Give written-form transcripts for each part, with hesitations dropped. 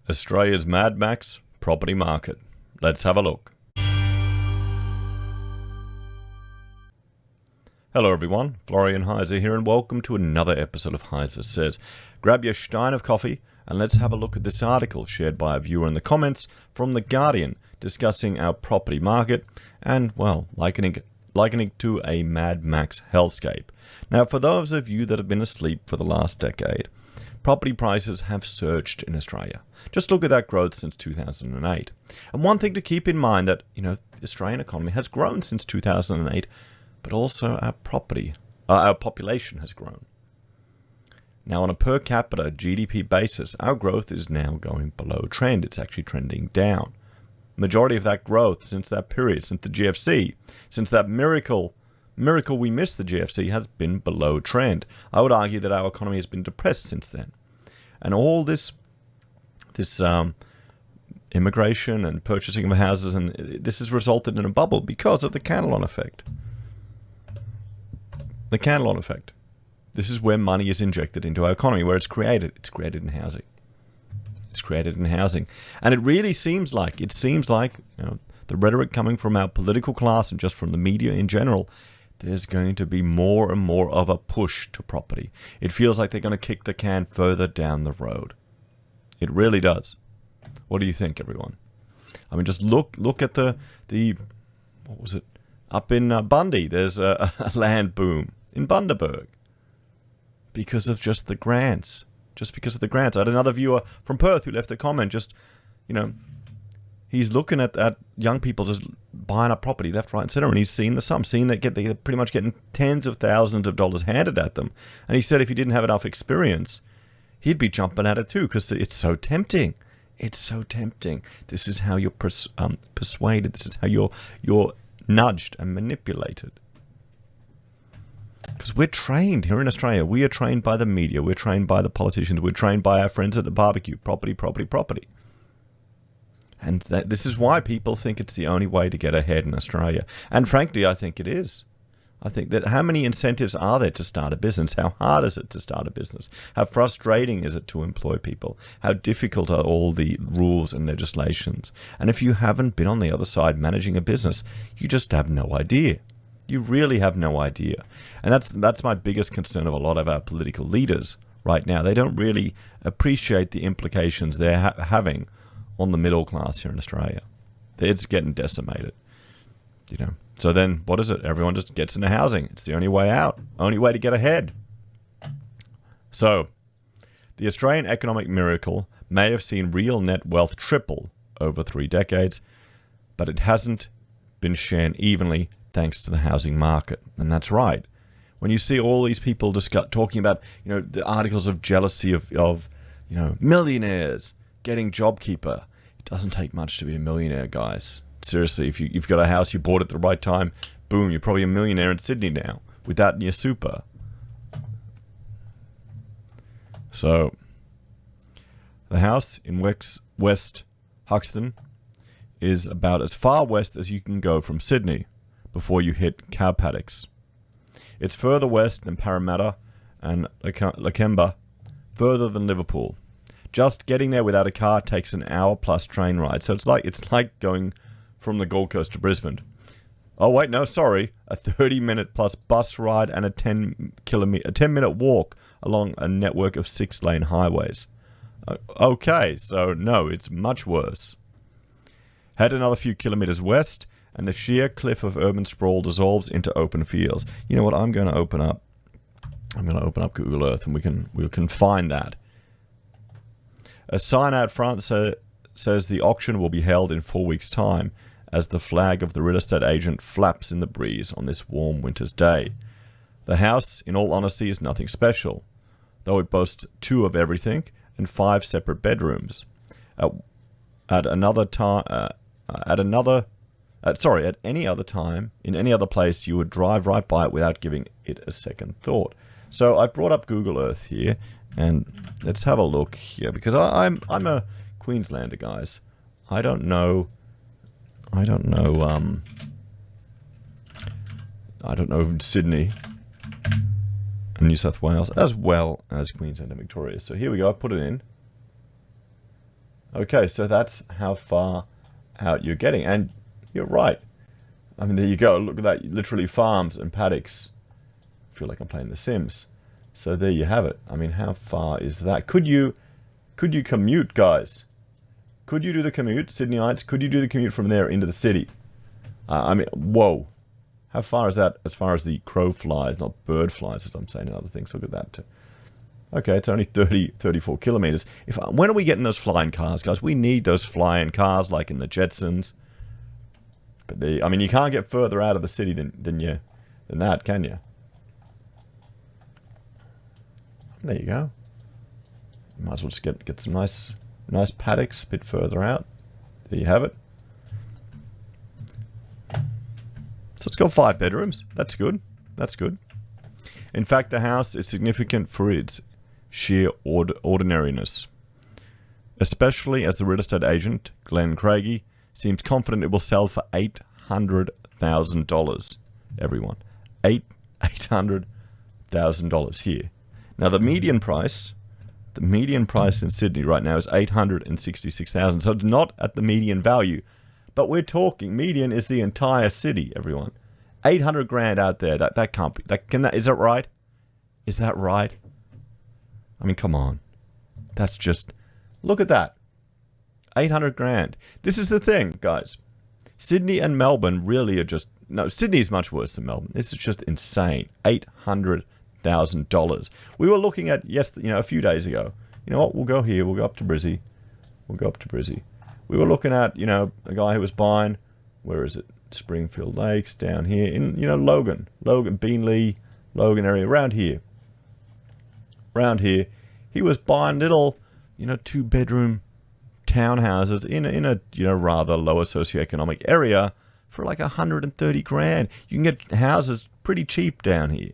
Australia's Mad Max property market. Let's have a look. Hello everyone, Florian.heise here, and welcome to another episode of HeiseSays. Grab your stein of coffee and let's have a look at this article shared by a viewer in the comments from The Guardian discussing our property market and, well, likening it to a Mad Max hellscape. Now, for those of you that have been asleep for the last decade, property prices have surged in Australia. Just look at that growth since 2008. And one thing to keep in mind that, the Australian economy has grown since 2008, but also our population has grown. Now, on a per capita GDP basis, our growth is now going below trend. It's actually trending down. Majority of that growth since that period, since the GFC, since that miracle we missed the GFC, has been below trend. I would argue that our economy has been depressed since then. And all this immigration and purchasing of houses, and this has resulted in a bubble because of the candle effect. The candle effect. This is where money is injected into our economy, where it's created. It's created in housing. It's created in housing. And it really seems like, the rhetoric coming from our political class and just from the media in general, there's going to be more and more of a push to property. It feels like they're going to kick the can further down the road. It really does. What do you think, everyone? I mean, just look at the what was it? Up in Bundy, there's a land boom in Bundaberg because of just the grants. Just because of the grants. I had another viewer from Perth who left a comment he's looking at young people just buying up property left, right, and center, and he's seen the sum, seeing that they're pretty much getting tens of thousands of dollars handed at them. And he said if he didn't have enough experience, he'd be jumping at it too, because it's so tempting. It's so tempting. This is how you're persuaded. This is how you're nudged and manipulated. Because we're trained here in Australia. We are trained by the media. We're trained by the politicians. We're trained by our friends at the barbecue. Property, property, property. And this is why people think it's the only way to get ahead in Australia. And frankly, I think it is. I think that how many incentives are there to start a business? How hard is it to start a business? How frustrating is it to employ people? How difficult are all the rules and legislations? And if you haven't been on the other side managing a business, you just have no idea. You really have no idea. And that's my biggest concern of a lot of our political leaders right now. They don't really appreciate the implications they're having on the middle class here in Australia. It's getting decimated, So then, what is it? Everyone just gets into housing. It's the only way out, only way to get ahead. So, the Australian economic miracle may have seen real net wealth triple over 3 decades, but it hasn't been shared evenly thanks to the housing market. And that's right. When you see all these people talking about, the articles of jealousy of millionaires getting JobKeeper, it doesn't take much to be a millionaire, guys. Seriously, if you've got a house, you bought it at the right time, boom, you're probably a millionaire in Sydney now with that in your super. So, the house in West Hoxton is about as far west as you can go from Sydney before you hit cow paddocks. It's further west than Parramatta and Lakemba, further than Liverpool. Just getting there without a car takes an hour plus train ride. So it's like going from the Gold Coast to Brisbane. Oh wait, no, sorry. A 30-minute plus bus ride and a 10-minute walk along a network of 6-lane highways. Okay, so no, it's much worse. Head another few kilometers west, and the sheer cliff of urban sprawl dissolves into open fields. You know what? I'm going to open up Google Earth, and we can find that. A sign out front says the auction will be held in 4 weeks' time, as the flag of the real estate agent flaps in the breeze on this warm winter's day. The house, in all honesty, is nothing special, though it boasts 2 of everything and 5 separate bedrooms. At any other time, in any other place, you would drive right by it without giving it a second thought. So I brought up Google Earth here, and let's have a look here, because I'm a Queenslander, guys. I don't know Sydney and New South Wales as well as Queensland and Victoria. So here we go. I put it in. Okay, so that's how far out you're getting. And you're right. I mean, there you go. Look at that. Literally farms and paddocks. I feel like I'm playing The Sims. So there you have it. I mean, how far is that? Could you commute, guys? Could you do the commute, Sydneyites? Could you do the commute from there into the city? I mean, whoa. How far is that as far as the crow flies, not bird flies, as I'm saying in other things? Look at that. Okay, it's only 34 kilometers. When are we getting those flying cars, guys? We need those flying cars like in the Jetsons. But I mean, you can't get further out of the city than that, can you? There you go. Might as well just get some nice paddocks a bit further out. There you have it. So it's got 5 bedrooms. That's good. That's good. In fact, the house is significant for its sheer ordinariness, especially as the real estate agent, Glenn Craigie, seems confident it will sell for $800,000. Everyone. $800,000 here. Now, the median price in Sydney right now is $866,000. So it's not at the median value. But we're talking, median is the entire city, everyone. 800 grand out there. That can't be. Is that right? Is that right? I mean, come on. That's just, look at that. 800 grand. This is the thing, guys. Sydney and Melbourne really are just, no, Sydney is much worse than Melbourne. This is just insane. $800,000. We were looking at, a few days ago. You know what? We'll go here. We'll go up to Brizzy. We were looking at, a guy who was buying, where is it? Springfield Lakes, down here in, Logan, Beanley, Logan area, around here. He was buying little, 2-bedroom townhouses in a rather lower socioeconomic area for like 130 grand. You can get houses pretty cheap down here.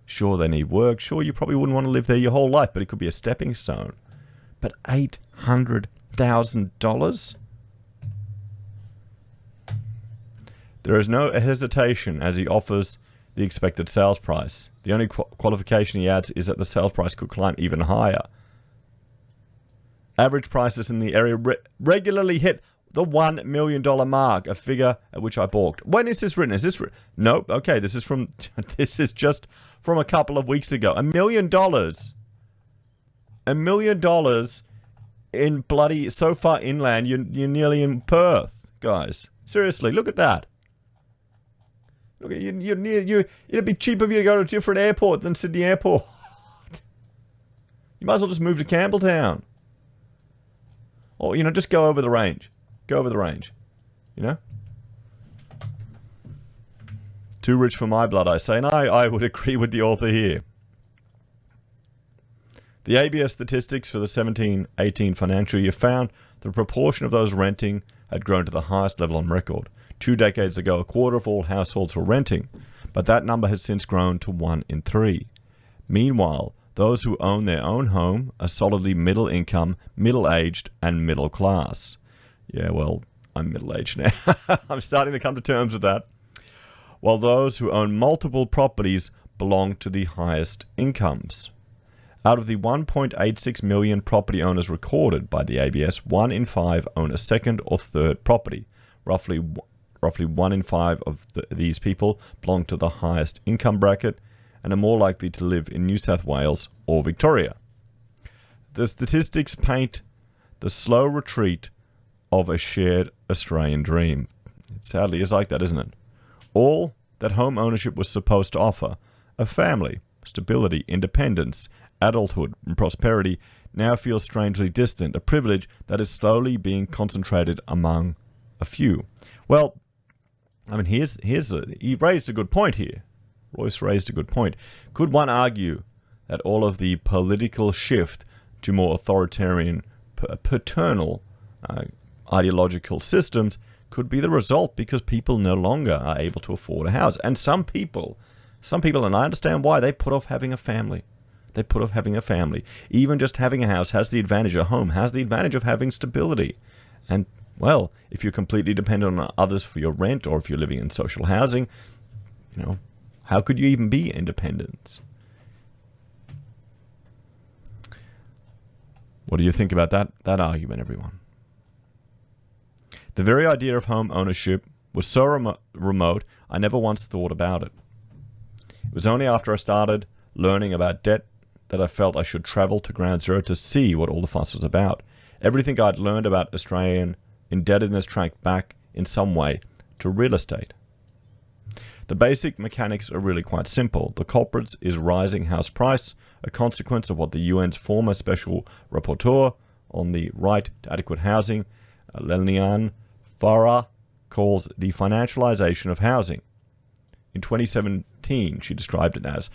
Sure, they need work. Sure, you probably wouldn't want to live there your whole life, but it could be a stepping stone. But $800,000? There is no hesitation as he offers the expected sales price. The only qualification he adds is that the sales price could climb even higher. Average prices in the area regularly hit the $1 million mark, a figure at which I balked. When is this written? Nope. Okay, this is just from a couple of weeks ago. $1 million. $1 million in bloody, so far inland, you're nearly in Perth, guys. Seriously, look at that. Look, it'd be cheaper for you to go to a different airport than Sydney Airport. You might as well just move to Campbelltown. Or, just go over the range. Too rich for my blood, I say. And I would agree with the author here. The ABS statistics for the 17-18 financial year found the proportion of those renting had grown to the highest level on record. 2 decades ago, a quarter of all households were renting, but that number has since grown to 1 in 3. Meanwhile, those who own their own home are solidly middle income, middle-aged, and middle class. Yeah, well, I'm middle-aged now. I'm starting to come to terms with that. While those who own multiple properties belong to the highest incomes. Out of the 1.86 million property owners recorded by the ABS, 1 in 5 own a second or third property. Roughly 1 in 5 of these people belong to the highest income bracket and are more likely to live in New South Wales or Victoria. The statistics paint the slow retreat of a shared Australian dream. It sadly is like that, isn't it? All that home ownership was supposed to offer, a family, stability, independence, adulthood, and prosperity, now feels strangely distant, a privilege that is slowly being concentrated among a few. Well, I mean, he raised a good point here. Royce raised a good point. Could one argue that all of the political shift to more authoritarian, paternal ideological systems could be the result because people no longer are able to afford a house? And some people, and I understand why, they put off having a family. Even just having a house has the advantage, a home has the advantage of having stability. And, well, if you're completely dependent on others for your rent or if you're living in social housing, how could you even be independent? What do you think about that argument, everyone? The very idea of home ownership was so remote, I never once thought about it. It was only after I started learning about debt that I felt I should travel to ground zero to see what all the fuss was about. Everything I'd learned about Australian indebtedness tracked back in some way to real estate. The basic mechanics are really quite simple. The culprit is rising house price, a consequence of what the UN's former special rapporteur on the right to adequate housing, Liliane Farah, calls the financialization of housing. In 2017, she described it as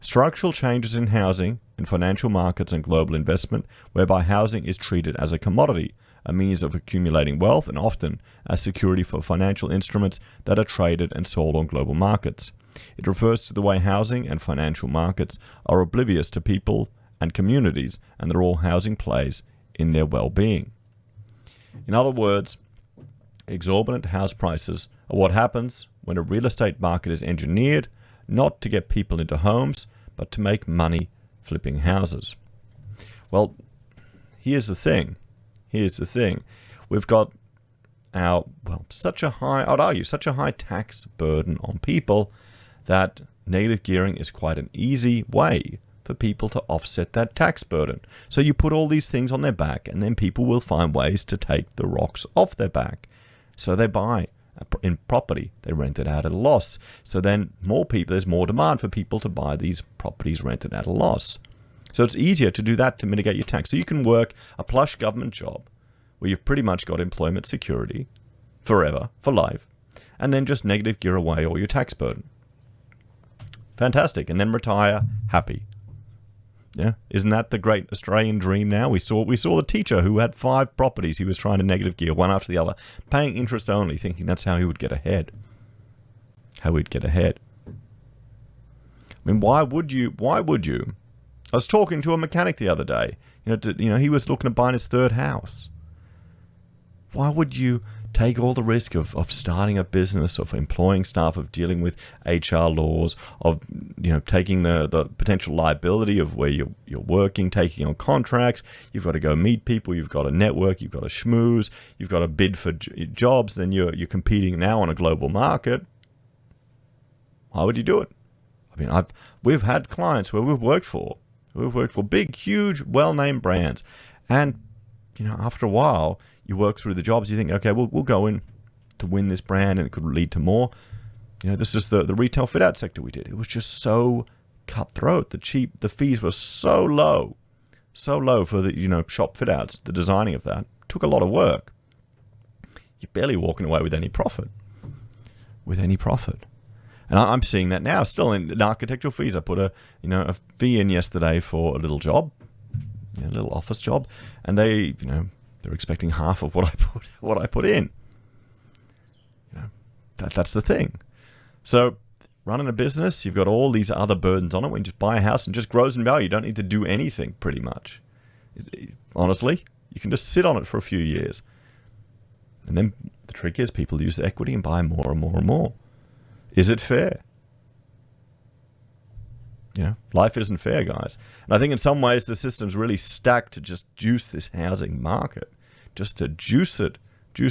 structural changes in housing and financial markets and global investment, whereby housing is treated as a commodity, a means of accumulating wealth, and often as security for financial instruments that are traded and sold on global markets. It refers to the way housing and financial markets are oblivious to people and communities and the role housing plays in their well-being. In other words, exorbitant house prices are what happens when a real estate market is engineered not to get people into homes, but to make money flipping houses. Well, here's the thing. We've got such a high tax burden on people that negative gearing is quite an easy way for people to offset that tax burden. So you put all these things on their back, and then people will find ways to take the rocks off their back. So they buy in property, they rent it out at a loss. So then there's more demand for people to buy these properties rented at a loss. So it's easier to do that to mitigate your tax. So you can work a plush government job where you've pretty much got employment security forever, for life, and then just negative gear away all your tax burden. Fantastic. And then retire happy. Yeah, isn't that the great Australian dream now? We saw the teacher who had 5 properties he was trying to negative gear one after the other, paying interest only, thinking that's how he would get ahead. I mean, why would you? I was talking to a mechanic the other day. He was looking to buy his 3rd house. Why would you take all the risk of starting a business, of employing staff, of dealing with HR laws, of taking the potential liability of where you're working, taking on contracts? You've got to go meet people, you've got to network, you've got to schmooze, you've got to bid for jobs, then you're competing now on a global market. Why would you do it? I mean, we've had clients where we've worked for big, huge, well-named brands, and after a while, you work through the jobs, you think, okay, we'll go in to win this brand, and it could lead to more. This is the retail fit-out sector we did. It was just so cutthroat. The fees were so low for the shop fit-outs. The designing of that took a lot of work. You're barely walking away with any profit. And I'm seeing that now, still in architectural fees. I put a fee in yesterday for a little job, a little office job, and they're expecting half of what I put in. That's the thing. So running a business, you've got all these other burdens on it. When you just buy a house and just grows in value, you don't need to do anything pretty much. Honestly, you can just sit on it for a few years. And then the trick is people use the equity and buy more and more and more. Is it fair? Life isn't fair, guys. And I think in some ways the system's really stacked to just juice this housing market, just to juice it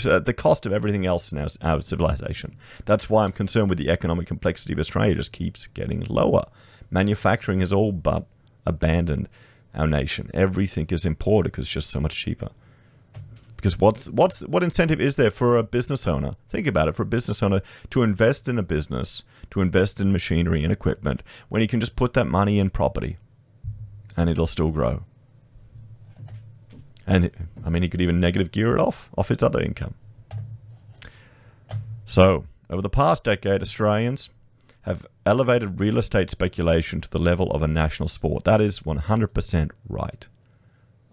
at the cost of everything else in our civilization. That's why I'm concerned with the economic complexity of Australia. It just keeps getting lower. Manufacturing has all but abandoned our nation. Everything is imported because it's just so much cheaper. Because what incentive is there for a business owner? Think about it, for a business owner to invest in a business, to invest in machinery and equipment, when he can just put that money in property and it'll still grow. And he could even negative gear it off his other income. So, over the past decade, Australians have elevated real estate speculation to the level of a national sport. That is 100% right.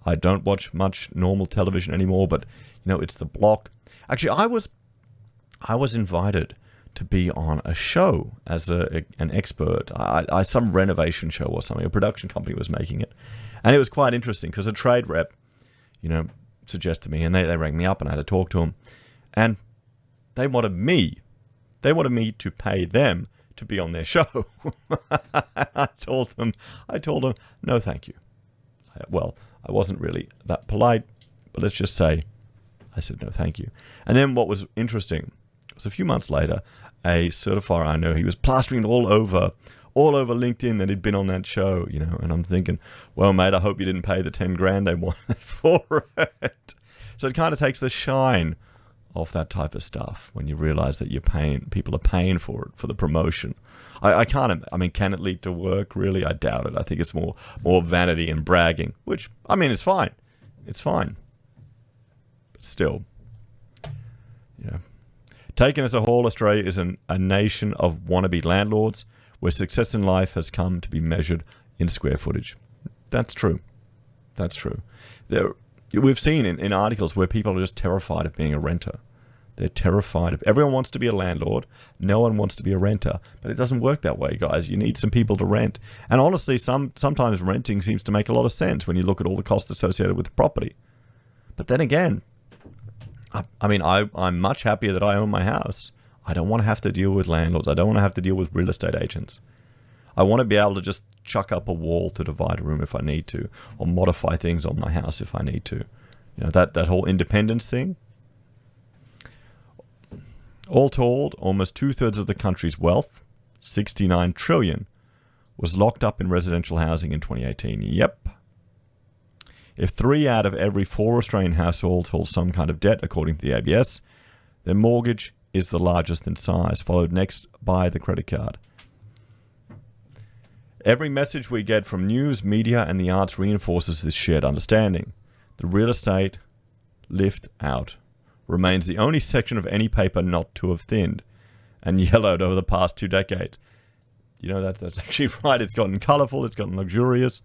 I don't watch much normal television anymore, but it's the block. Actually, I was invited to be on a show as an expert. Some renovation show or something. A production company was making it, and it was quite interesting because a trade rep, suggested me, and they rang me up, and I had to talk to them, and they wanted me to pay them to be on their show. I told them, no, thank you. Well, I wasn't really that polite, but let's just say I said no thank you. And then what was interesting was a few months later, a certifier I know, he was plastering it all over LinkedIn that he'd been on that show, you know, and I'm thinking, well, mate, I hope you didn't pay the 10 grand they wanted for it. So it kind of takes the shine off that type of stuff when you realize that people are paying for it, for the promotion. I mean, can it lead to work? Really? I doubt it. I think it's more vanity and bragging, which, I mean, it's fine. It's fine. But still, you know, taken as a whole, Australia is a nation of wannabe landlords where success in life has come to be measured in square footage. That's true. That's true. We've seen in articles where people are just terrified of being a renter. They're terrified of... Everyone wants to be a landlord. No one wants to be a renter. But it doesn't work that way, guys. You need some people to rent. And honestly, sometimes renting seems to make a lot of sense when you look at all the costs associated with the property. But then again, I mean, I'm much happier that I own my house. I don't want to have to deal with landlords. I don't want to have to deal with real estate agents. I want to be able to just chuck up a wall to divide a room if I need to, or modify things on my house if I need to. You know, that whole independence thing. All told, almost 2/3 of the country's wealth, 69 trillion, was locked up in residential housing in 2018. Yep. If 3 out of every 4 Australian households hold some kind of debt, according to the ABS, their mortgage is the largest in size, followed next by the credit card. Every message we get from news, media, and the arts reinforces this shared understanding. The real estate lift out remains the only section of any paper not to have thinned and yellowed over the past 2 decades. You know, that's actually right. It's gotten colourful. It's gotten luxurious.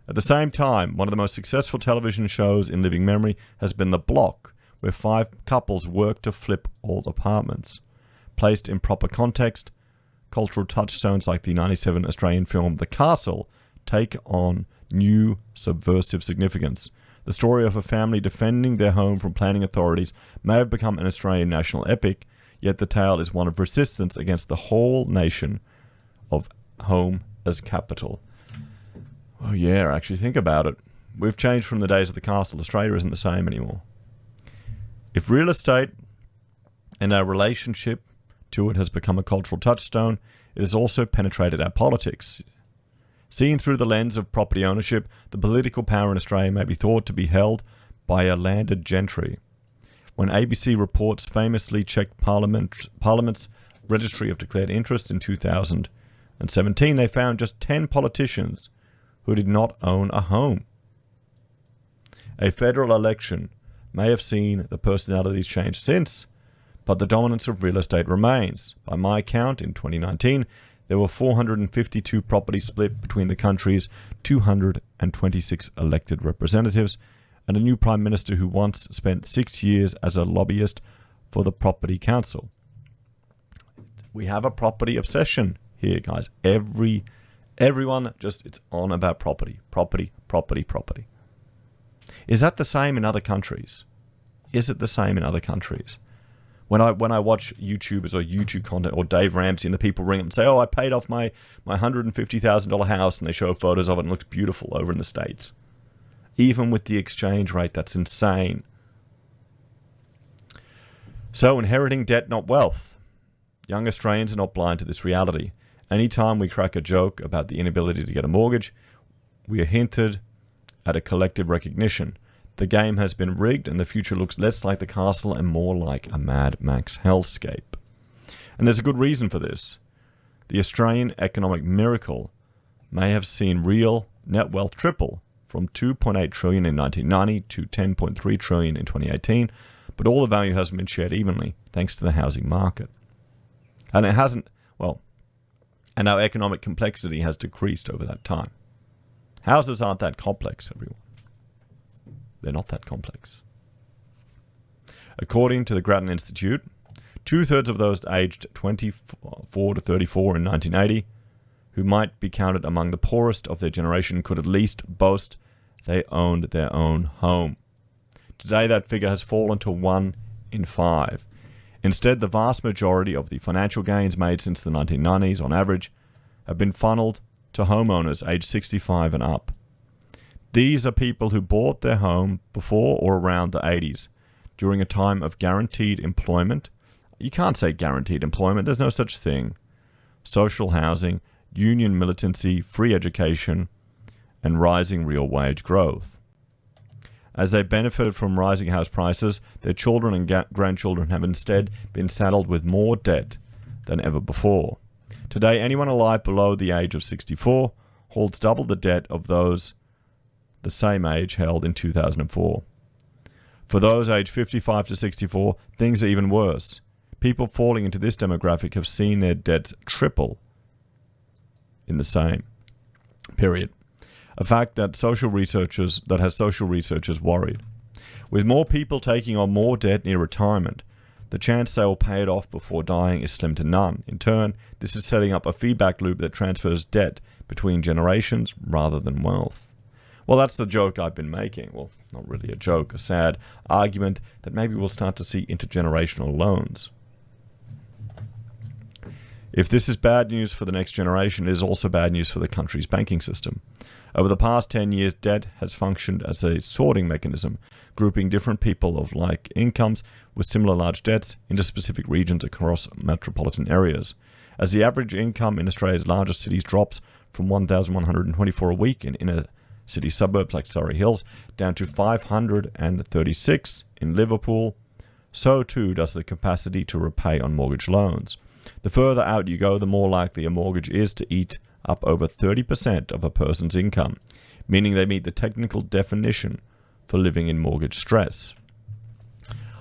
At the same time, one of the most successful television shows in living memory has been The Block, where 5 couples work to flip old apartments. Placed in proper context, cultural touchstones like the 1997 Australian film The Castle take on new subversive significance. The story of a family defending their home from planning authorities may have become an Australian national epic, yet the tale is one of resistance against the whole nation of home as capital. Oh yeah, actually think about it. We've changed from the days of the castle. Australia isn't the same anymore. If real estate and our relationship to it has become a cultural touchstone, it has also penetrated our politics. Seen through the lens of property ownership, the political power in Australia may be thought to be held by a landed gentry. When ABC Reports famously checked Parliament's Registry of Declared Interests in 2017, they found just 10 politicians who did not own a home. A federal election may have seen the personalities change since, but the dominance of real estate remains. By my count, in 2019, there were 452 properties split between the country's 226 elected representatives and a new Prime Minister who once spent 6 years as a lobbyist for the Property Council. We have a property obsession here, guys. Everyone just, it's on about property. Is that the same in other countries? Is it the same in other countries? When I watch YouTubers or YouTube content or Dave Ramsey and the people ring up and say, oh, I paid off my $150,000 house, and they show photos of it and it looks beautiful over in the States. Even with the exchange rate, that's insane. So inheriting debt, not wealth. Young Australians are not blind to this reality. Anytime we crack a joke about the inability to get a mortgage, we are hinted at a collective recognition. The game has been rigged and the future looks less like the castle and more like a Mad Max hellscape. And there's a good reason for this. The Australian economic miracle may have seen real net wealth triple from 2.8 trillion in 1990 to 10.3 trillion in 2018, but all the value hasn't been shared evenly thanks to the housing market. And it hasn't, well, and our economic complexity has decreased over that time. Houses aren't that complex, everyone. They're not that complex. According to the Grattan Institute, 2/3 of those aged 24 to 34 in 1980, who might be counted among the poorest of their generation, could at least boast they owned their own home. Today, that figure has fallen to 1 in 5. Instead, the vast majority of the financial gains made since the 1990s, on average, have been funneled to homeowners aged 65 and up. These are people who bought their home before or around the 80s, during a time of guaranteed employment. You can't say guaranteed employment, there's no such thing. Social housing, union militancy, free education, and rising real wage growth. As they benefited from rising house prices, their children and grandchildren have instead been saddled with more debt than ever before. Today, anyone alive below the age of 64 holds double the debt of those the same age held in 2004. For those aged 55 to 64, things are even worse. People falling into this demographic have seen their debts triple in the same period. A fact that has social researchers worried. With more people taking on more debt near retirement, the chance they will pay it off before dying is slim to none. In turn, this is setting up a feedback loop that transfers debt between generations rather than wealth. Well, that's the joke I've been making. Well, not really a joke, a sad argument that maybe we'll start to see intergenerational loans. If this is bad news for the next generation, it is also bad news for the country's banking system. Over the past 10 years, debt has functioned as a sorting mechanism, grouping different people of like incomes with similar large debts into specific regions across metropolitan areas. As the average income in Australia's largest cities drops from $1,124 a week in inner city suburbs like Surrey Hills down to $536 in Liverpool, so too does the capacity to repay on mortgage loans. The further out you go, the more likely a mortgage is to eat up over 30% of a person's income, meaning they meet the technical definition for living in mortgage stress.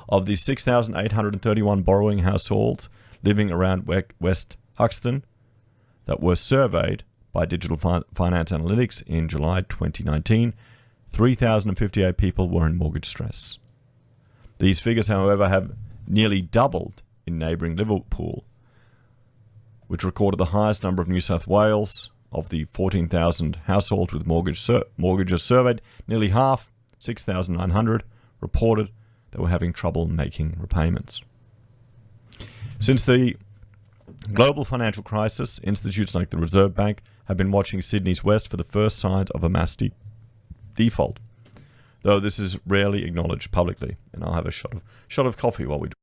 Of the 6,831 borrowing households living around West Hoxton that were surveyed by Digital Finance Analytics in July 2019, 3,058 people were in mortgage stress. These figures, however, have nearly doubled in neighbouring Liverpool, which recorded the highest number of New South Wales. Of the 14,000 households with mortgages surveyed, nearly half, 6,900, reported they were having trouble making repayments. Since the global financial crisis, institutes like the Reserve Bank have been watching Sydney's West for the first signs of a mass default, though this is rarely acknowledged publicly. And I'll have a shot of coffee while we do.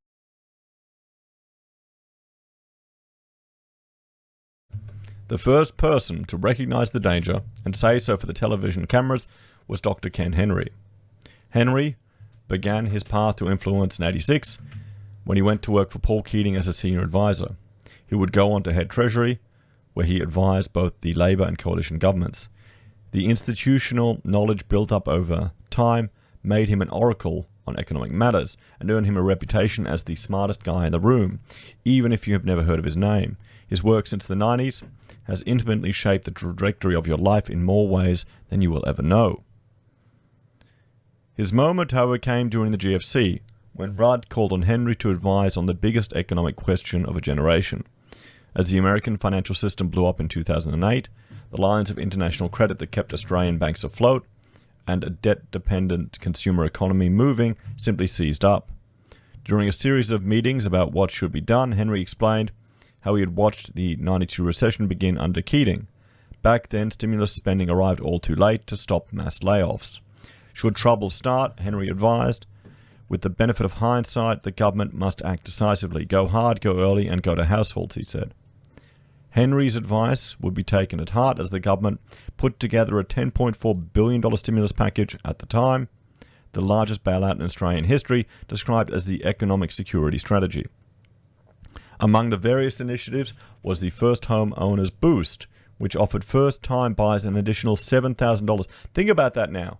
The first person to recognize the danger and say so for the television cameras was Dr. Ken Henry. Henry began his path to influence in '86 when he went to work for Paul Keating as a senior advisor. He would go on to head Treasury, where he advised both the Labor and coalition governments. The institutional knowledge built up over time made him an oracle on economic matters and earned him a reputation as the smartest guy in the room, even if you have never heard of his name. His work since the 90s has intimately shaped the trajectory of your life in more ways than you will ever know. His moment, however, came during the GFC, when Rudd called on Henry to advise on the biggest economic question of a generation. As the American financial system blew up in 2008, the lines of international credit that kept Australian banks afloat and a debt-dependent consumer economy moving simply seized up. During a series of meetings about what should be done, Henry explained how he had watched the '92 recession begin under Keating. Back then, stimulus spending arrived all too late to stop mass layoffs. Should trouble start, Henry advised, with the benefit of hindsight, the government must act decisively. Go hard, go early, and go to households, he said. Henry's advice would be taken at heart as the government put together a $10.4 billion stimulus package at the time, the largest bailout in Australian history, described as the economic security strategy. Among the various initiatives was the First Home Owners Boost, which offered first-time buyers an additional $7,000. Think about that now.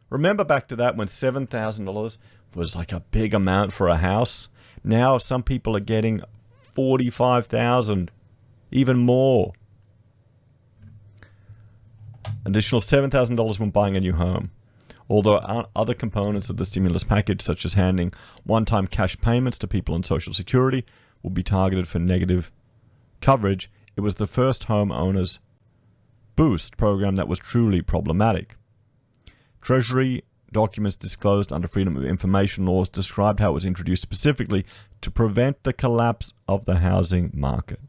Remember back to that when $7,000 was like a big amount for a house? Now some people are getting $45,000, even more. Additional $7,000 when buying a new home. Although other components of the stimulus package, such as handing one-time cash payments to people on Social Security, would be targeted for negative coverage, it was the First Home Owners Boost program that was truly problematic. Treasury documents disclosed under Freedom of Information laws described how it was introduced specifically to prevent the collapse of the housing market.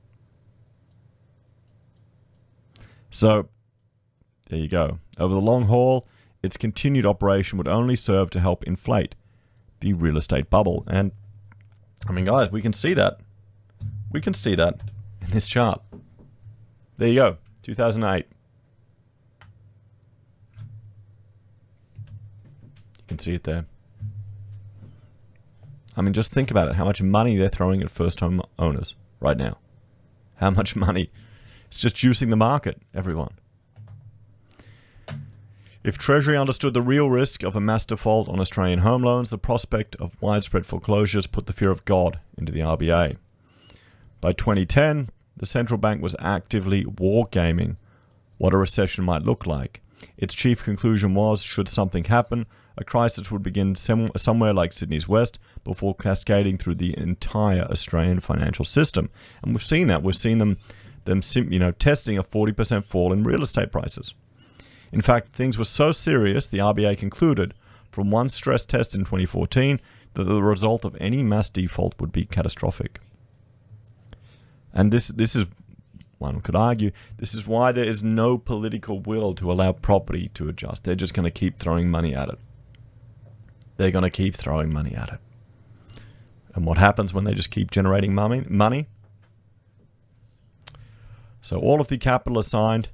So, There you go. Over the long haul, its continued operation would only serve to help inflate the real estate bubble. And, I mean, guys, we can see that. We can see that in this chart. There you go, 2008. You can see it there. I mean, just think about it. How much money they're throwing at first home owners right now. How much money? It's just juicing the market, everyone. If Treasury understood the real risk of a mass default on Australian home loans, the prospect of widespread foreclosures put the fear of God into the RBA. By 2010, the central bank was actively wargaming what a recession might look like. Its chief conclusion was, should something happen, a crisis would begin somewhere like Sydney's West before cascading through the entire Australian financial system. And we've seen that. We've seen them testing a 40% fall in real estate prices. In fact, things were so serious, the RBA concluded from one stress test in 2014 that the result of any mass default would be catastrophic. And this is, one could argue, this is why there is no political will to allow property to adjust. They're just going to keep throwing money at it. They're going to keep throwing money at it. And what happens when they just keep generating money? So all of the capital assigned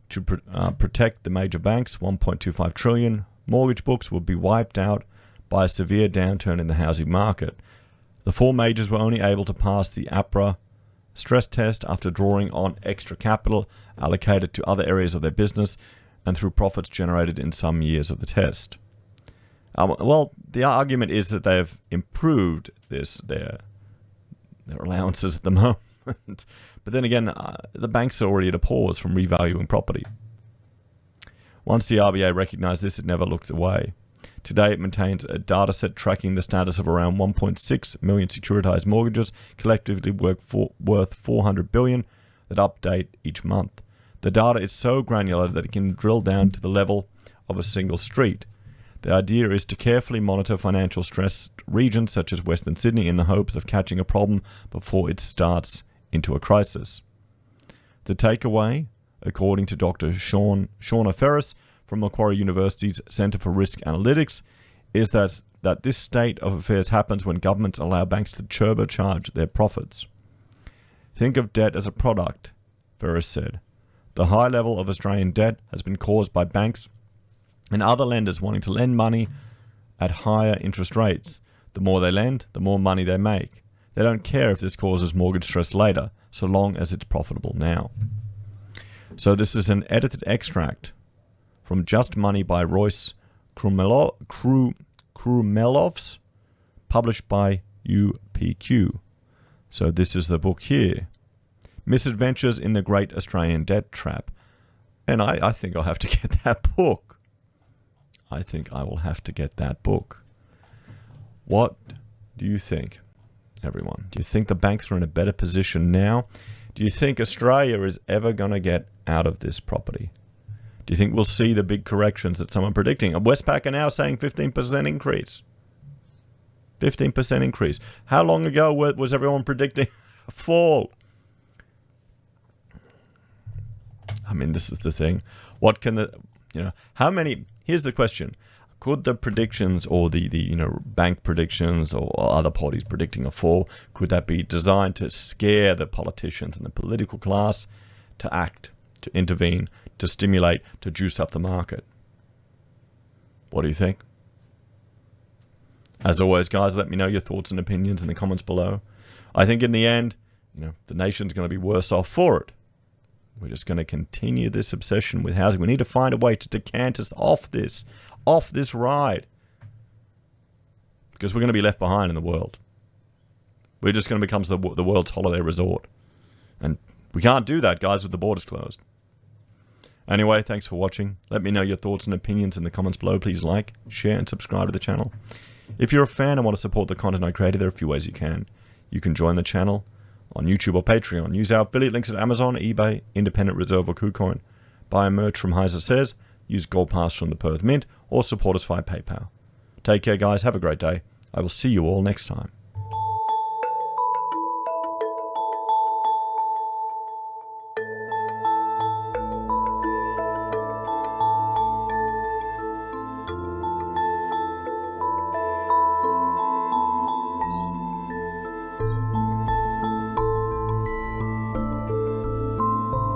to protect the major banks, 1.25 trillion mortgage books, will be wiped out by a severe downturn in the housing market. The four majors were only able to pass the APRA stress test after drawing on extra capital allocated to other areas of their business and through profits generated in some years of the test. Well, the argument is that they've improved their allowances at the moment. But then again, the banks are already at a pause from revaluing property. Once the RBA recognized this, it never looked away. Today, it maintains a dataset tracking the status of around 1.6 million securitized mortgages, collectively worth 400 billion, that update each month. The data is so granular that it can drill down to the level of a single street. The idea is to carefully monitor financial stress regions such as Western Sydney in the hopes of catching a problem before it starts into a crisis. The takeaway, according to Dr. Shauna Ferris from Macquarie University's Centre for Risk Analytics, is that this state of affairs happens when governments allow banks to turbocharge their profits. Think of debt as a product, Ferris said. The high level of Australian debt has been caused by banks and other lenders wanting to lend money at higher interest rates. The more they lend, the more money they make. They don't care if this causes mortgage stress later, so long as it's profitable now. So this is an edited extract from Just Money by Royce Kurmelovs, published by UPQ. So this is the book here. Misadventures in the Great Australian Debt Trap. And I think I'll have to get that book. I think I will have to get that book. What do you think, everyone? Do you think the banks are in a better position now? Do you think Australia is ever going to get out of this property? Do you think we'll see the big corrections that some are predicting? Westpac are now saying 15% increase. 15% increase. How long ago was everyone predicting a fall? I mean, this is the thing. What can how many, here's the question. Could the predictions or the bank predictions or other parties predicting a fall, could that be designed to scare the politicians and the political class to act, to intervene, to stimulate, to juice up the market? What do you think? As always, guys, let me know your thoughts and opinions in the comments below. I think in the end, the nation's going to be worse off for it. We're just going to continue this obsession with housing. We need to find a way to decant us off this ride. Because we're going to be left behind in the world. We're just going to become the world's holiday resort. And we can't do that, guys, with the borders closed. Anyway, thanks for watching. Let me know your thoughts and opinions in the comments below. Please like, share, and subscribe to the channel. If you're a fan and want to support the content I created, there are a few ways you can. You can join the channel on YouTube or Patreon. Use our affiliate links at Amazon, eBay, Independent Reserve, or Kucoin. Buy merch from HeiseSays. Use Gold Pass from the Perth Mint, or support us via PayPal. Take care, guys. Have a great day. I will see you all next time.